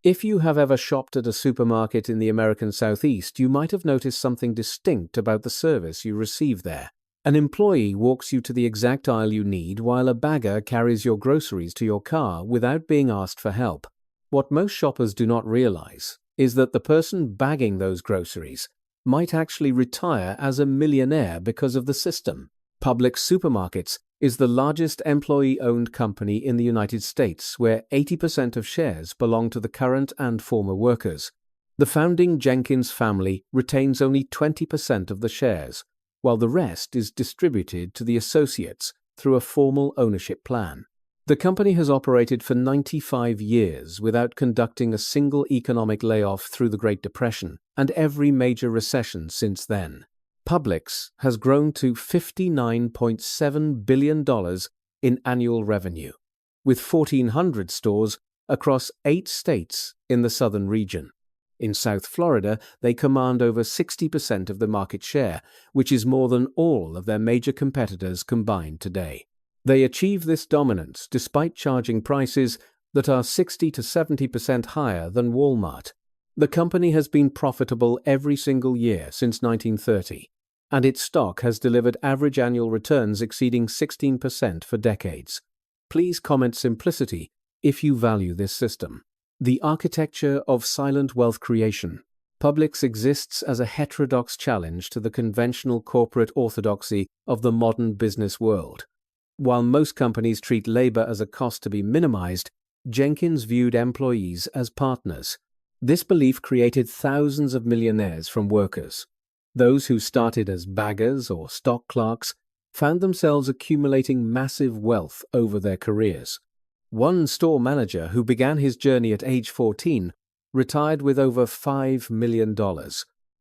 If you have ever shopped at a supermarket in the American Southeast, you might have noticed something distinct about the service you receive there. An employee walks you to the exact aisle you need, while a bagger carries your groceries to your car without being asked for help. What most shoppers do not realize is that the person bagging those groceries might actually retire as a millionaire because of the system. Publix Supermarkets is the largest employee-owned company in the United States, where 80% of shares belong to the current and former workers. The founding Jenkins family retains only 20% of the shares, while the rest is distributed to the associates through a formal ownership plan. The company has operated for 95 years without conducting a single economic layoff through the Great Depression and every major recession since then. Publix has grown to $59.7 billion in annual revenue, with 1,400 stores across 8 states in the southern region. In South Florida, they command over 60% of the market share, which is more than all of their major competitors combined today. They achieve this dominance despite charging prices that are 60 to 70% higher than Walmart. The company has been profitable every single year since 1930, and its stock has delivered average annual returns exceeding 16% for decades. Please comment simplicity if you value this system. The architecture of silent wealth creation. Publix exists as a heterodox challenge to the conventional corporate orthodoxy of the modern business world. While most companies treat labor as a cost to be minimized, Jenkins viewed employees as partners. This belief created thousands of millionaires from workers. Those who started as baggers or stock clerks found themselves accumulating massive wealth over their careers. One store manager who began his journey at age 14 retired with over $5 million.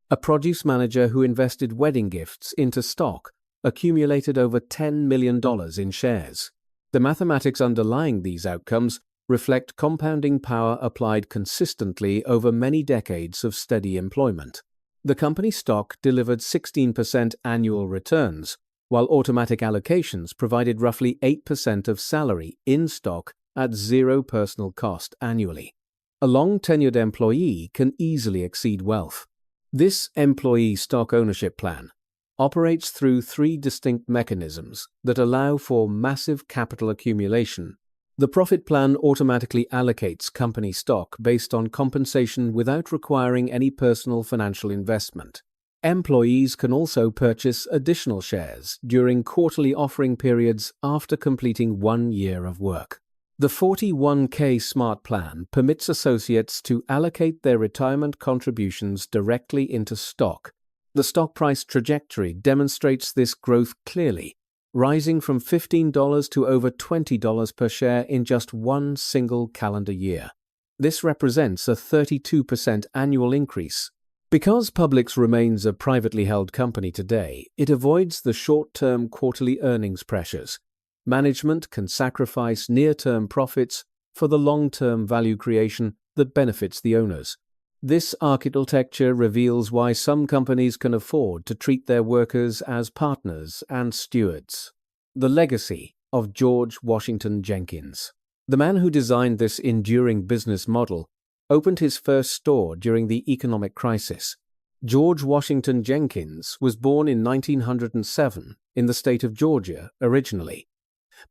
A produce manager who invested wedding gifts into stock accumulated over $10 million in shares. The mathematics underlying these outcomes reflect compounding power applied consistently over many decades of steady employment. The company stock delivered 16% annual returns, while automatic allocations provided roughly 8% of salary in stock at zero personal cost annually. A long-tenured employee can easily exceed wealth. This employee stock ownership plan operates through 3 distinct mechanisms that allow for massive capital accumulation. The profit plan automatically allocates company stock based on compensation without requiring any personal financial investment. Employees can also purchase additional shares during quarterly offering periods after completing 1 year of work. The 41K Smart Plan permits associates to allocate their retirement contributions directly into stock. The stock price trajectory demonstrates this growth clearly, rising from $15 to over $20 per share in just one single calendar year. This represents a 32% annual increase. Because Publix remains a privately held company today, it avoids the short-term quarterly earnings pressures. Management can sacrifice near-term profits for the long-term value creation that benefits the owners. This architecture reveals why some companies can afford to treat their workers as partners and stewards. The legacy of George Washington Jenkins. The man who designed this enduring business model opened his first store during the economic crisis. George Washington Jenkins was born in 1907 in the state of Georgia originally.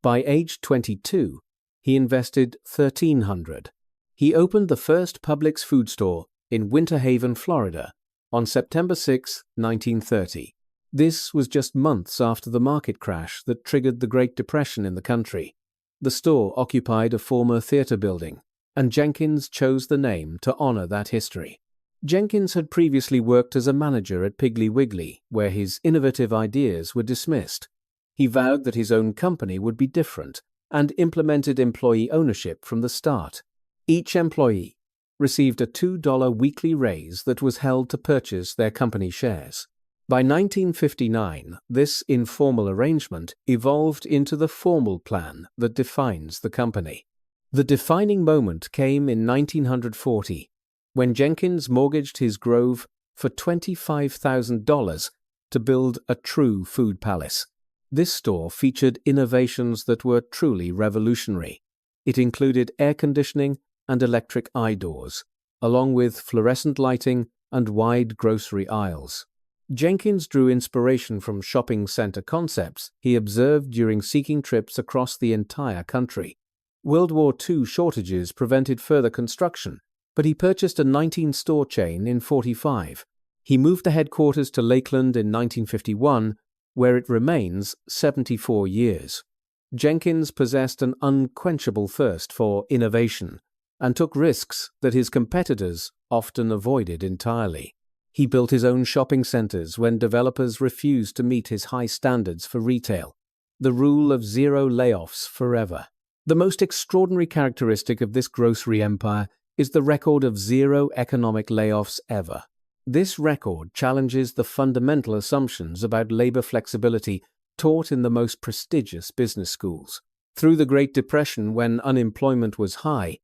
By age 22, he invested $1,300. He opened the first Publix food store in Winter Haven, Florida, on September 6, 1930. This was just months after the market crash that triggered the Great Depression in the country. The store occupied a former theater building, and Jenkins chose the name to honor that history. Jenkins had previously worked as a manager at Piggly Wiggly, where his innovative ideas were dismissed. He vowed that his own company would be different and implemented employee ownership from the start. Each employee received a $2 weekly raise that was held to purchase their company shares. By 1959, this informal arrangement evolved into the formal plan that defines the company. The defining moment came in 1940, when Jenkins mortgaged his grove for $25,000 to build a true food palace. This store featured innovations that were truly revolutionary. It included air conditioning, and electric eye doors, along with fluorescent lighting and wide grocery aisles. Jenkins drew inspiration from shopping center concepts he observed during seeking trips across the entire country. World War II shortages prevented further construction, but he purchased a 19-store chain in 1945. He moved the headquarters to Lakeland in 1951, where it remains 74 years. Jenkins possessed an unquenchable thirst for innovation and took risks that his competitors often avoided entirely. He built his own shopping centers when developers refused to meet his high standards for retail. The rule of zero layoffs forever. The most extraordinary characteristic of this grocery empire is the record of zero economic layoffs ever. This record challenges the fundamental assumptions about labor flexibility taught in the most prestigious business schools. Through the Great Depression, when unemployment was high,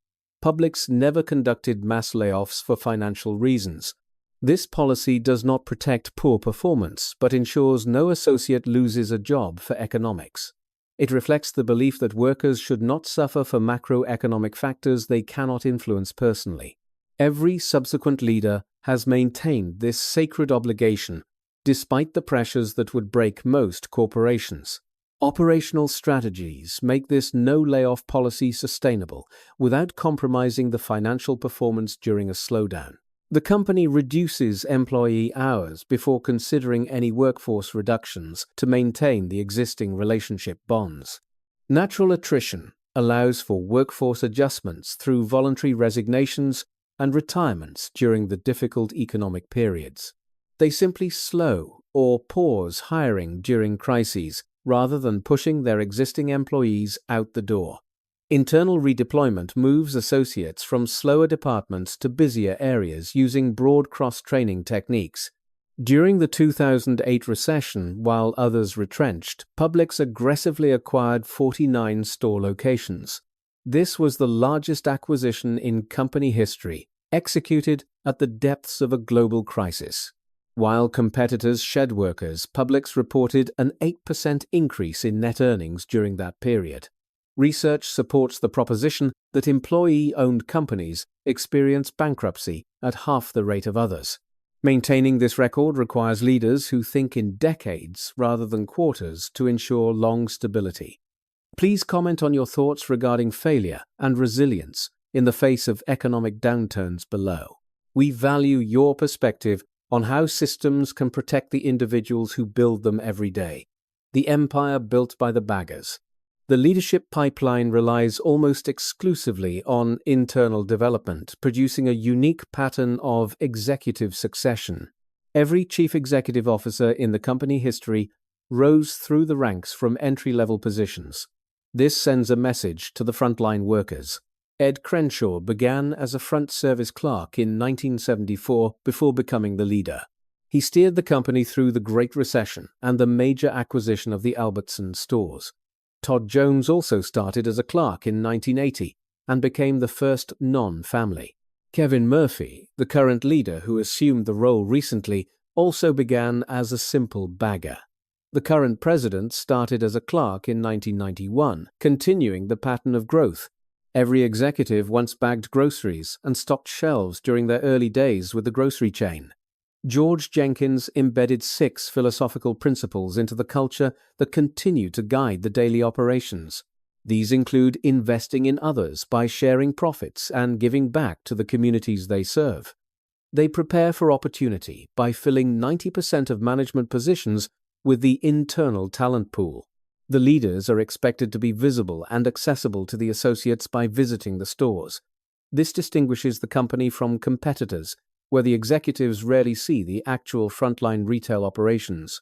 Publix never conducted mass layoffs for financial reasons. This policy does not protect poor performance, but ensures no associate loses a job for economics. It reflects the belief that workers should not suffer for macroeconomic factors they cannot influence personally. Every subsequent leader has maintained this sacred obligation, despite the pressures that would break most corporations. Operational strategies make this no-layoff policy sustainable without compromising the financial performance during a slowdown. The company reduces employee hours before considering any workforce reductions to maintain the existing relationship bonds. Natural attrition allows for workforce adjustments through voluntary resignations and retirements during the difficult economic periods. They simply slow or pause hiring during crises rather than pushing their existing employees out the door. Internal redeployment moves associates from slower departments to busier areas using broad cross-training techniques. During the 2008 recession, while others retrenched, Publix aggressively acquired 49 store locations. This was the largest acquisition in company history, executed at the depths of a global crisis. While competitors shed workers, Publix reported an 8% increase in net earnings during that period. Research supports the proposition that employee-owned companies experience bankruptcy at half the rate of others. Maintaining this record requires leaders who think in decades rather than quarters to ensure long stability. Please comment on your thoughts regarding failure and resilience in the face of economic downturns below. We value your perspective on how systems can protect the individuals who build them every day. The empire built by the baggers. The leadership pipeline relies almost exclusively on internal development, producing a unique pattern of executive succession. Every chief executive officer in the company history rose through the ranks from entry-level positions. This sends a message to the frontline workers. Ed Crenshaw began as a front service clerk in 1974 before becoming the leader. He steered the company through the Great Recession and the major acquisition of the Albertsons stores. Todd Jones also started as a clerk in 1980 and became the first non-family. Kevin Murphy, the current leader who assumed the role recently, also began as a simple bagger. The current president started as a clerk in 1991, continuing the pattern of growth. Every executive once bagged groceries and stocked shelves during their early days with the grocery chain. George Jenkins embedded 6 philosophical principles into the culture that continue to guide the daily operations. These include investing in others by sharing profits and giving back to the communities they serve. They prepare for opportunity by filling 90% of management positions with the internal talent pool. The leaders are expected to be visible and accessible to the associates by visiting the stores. This distinguishes the company from competitors, where the executives rarely see the actual frontline retail operations.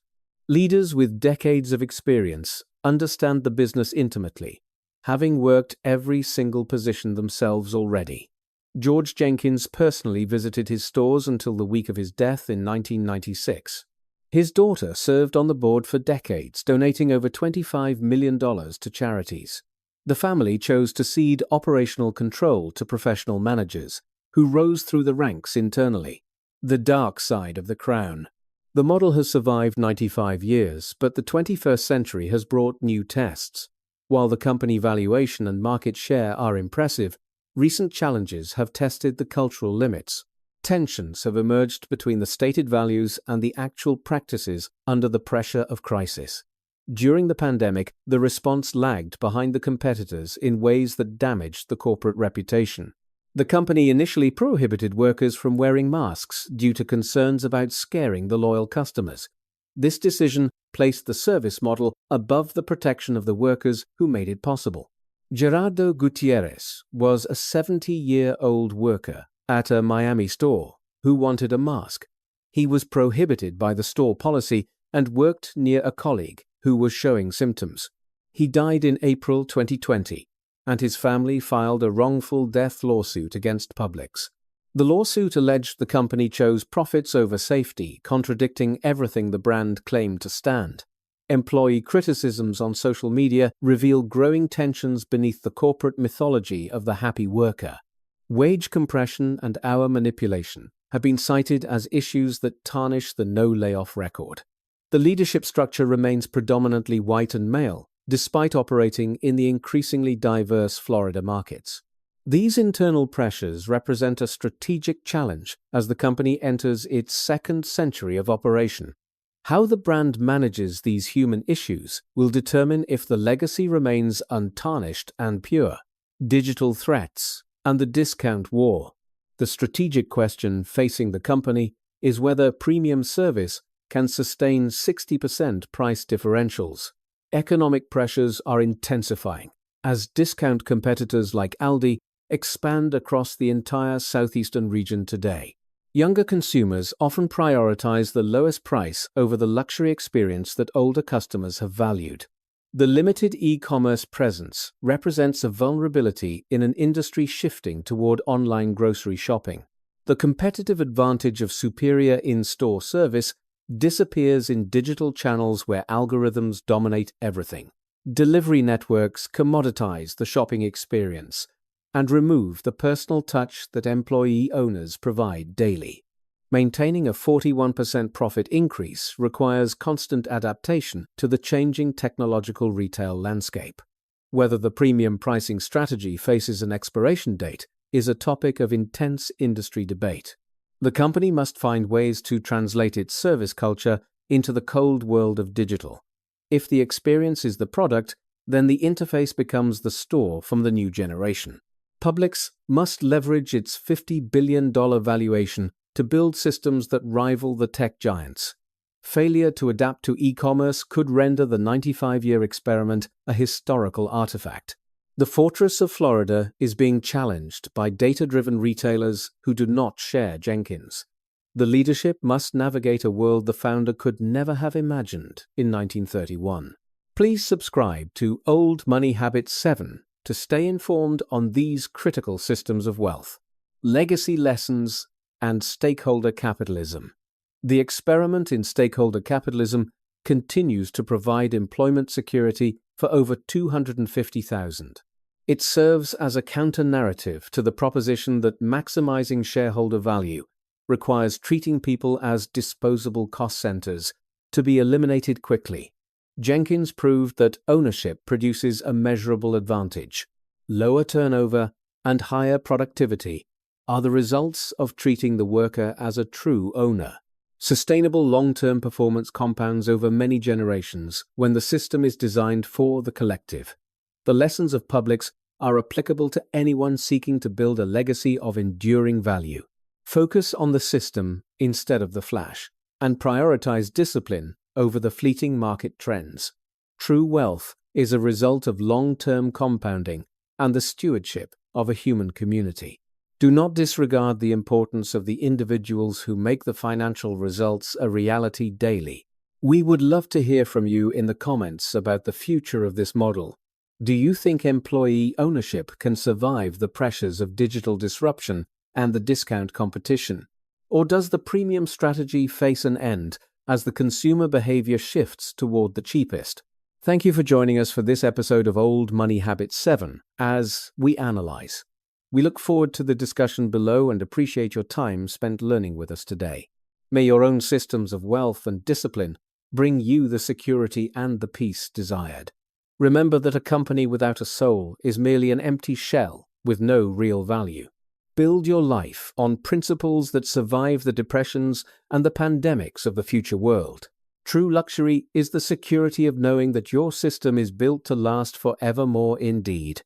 Leaders with decades of experience understand the business intimately, having worked every single position themselves already. George Jenkins personally visited his stores until the week of his death in 1996. His daughter served on the board for decades, donating over $25 million to charities. The family chose to cede operational control to professional managers, who rose through the ranks internally. The dark side of the crown. The model has survived 95 years, but the 21st century has brought new tests. While the company valuation and market share are impressive, recent challenges have tested the cultural limits. Tensions have emerged between the stated values and the actual practices under the pressure of crisis. During the pandemic, the response lagged behind the competitors in ways that damaged the corporate reputation. The company initially prohibited workers from wearing masks due to concerns about scaring the loyal customers. This decision placed the service model above the protection of the workers who made it possible. Gerardo Gutierrez was a 70-year-old worker at a Miami store who wanted a mask. He was prohibited by the store policy and worked near a colleague who was showing symptoms. He died in April 2020, and his family filed a wrongful death lawsuit against Publix. The lawsuit alleged the company chose profits over safety, contradicting everything the brand claimed to stand. Employee criticisms on social media reveal growing tensions beneath the corporate mythology of the happy worker. Wage compression and hour manipulation have been cited as issues that tarnish the no-layoff record. The leadership structure remains predominantly white and male, despite operating in the increasingly diverse Florida markets. These internal pressures represent a strategic challenge as the company enters its second century of operation. How the brand manages these human issues will determine if the legacy remains untarnished and pure. Digital threats and the discount war. The strategic question facing the company is whether premium service can sustain 60% price differentials. Economic pressures are intensifying as discount competitors like Aldi expand across the entire southeastern region today. Younger consumers often prioritize the lowest price over the luxury experience that older customers have valued. The limited e-commerce presence represents a vulnerability in an industry shifting toward online grocery shopping. The competitive advantage of superior in-store service disappears in digital channels where algorithms dominate everything. Delivery networks commoditize the shopping experience and remove the personal touch that employee owners provide daily. Maintaining a 41% profit increase requires constant adaptation to the changing technological retail landscape. Whether the premium pricing strategy faces an expiration date is a topic of intense industry debate. The company must find ways to translate its service culture into the cold world of digital. If the experience is the product, then the interface becomes the store from the new generation. Publix must leverage its $50 billion valuation to build systems that rival the tech giants. Failure to adapt to e-commerce could render the 95-year experiment a historical artifact. The Fortress of Florida is being challenged by data-driven retailers who do not share Jenkins. The leadership must navigate a world the founder could never have imagined in 1931. Please subscribe to Old Money Habits 7 to stay informed on these critical systems of wealth, legacy lessons, and stakeholder capitalism. The experiment in stakeholder capitalism continues to provide employment security for over 250,000. It serves as a counter-narrative to the proposition that maximizing shareholder value requires treating people as disposable cost centers to be eliminated quickly. Jenkins proved that ownership produces a measurable advantage. Lower turnover and higher productivity are the results of treating the worker as a true owner. Sustainable long-term performance compounds over many generations when the system is designed for the collective. The lessons of Publix are applicable to anyone seeking to build a legacy of enduring value. Focus on the system instead of the flash, and prioritize discipline over the fleeting market trends. True wealth is a result of long-term compounding and the stewardship of a human community. Do not disregard the importance of the individuals who make the financial results a reality daily. We would love to hear from you in the comments about the future of this model. Do you think employee ownership can survive the pressures of digital disruption and the discount competition? Or does the premium strategy face an end as the consumer behavior shifts toward the cheapest? Thank you for joining us for this episode of Old Money Habits 7 as we analyze. We look forward to the discussion below and appreciate your time spent learning with us today. May your own systems of wealth and discipline bring you the security and the peace desired. Remember that a company without a soul is merely an empty shell with no real value. Build your life on principles that survive the depressions and the pandemics of the future world. True luxury is the security of knowing that your system is built to last forevermore indeed.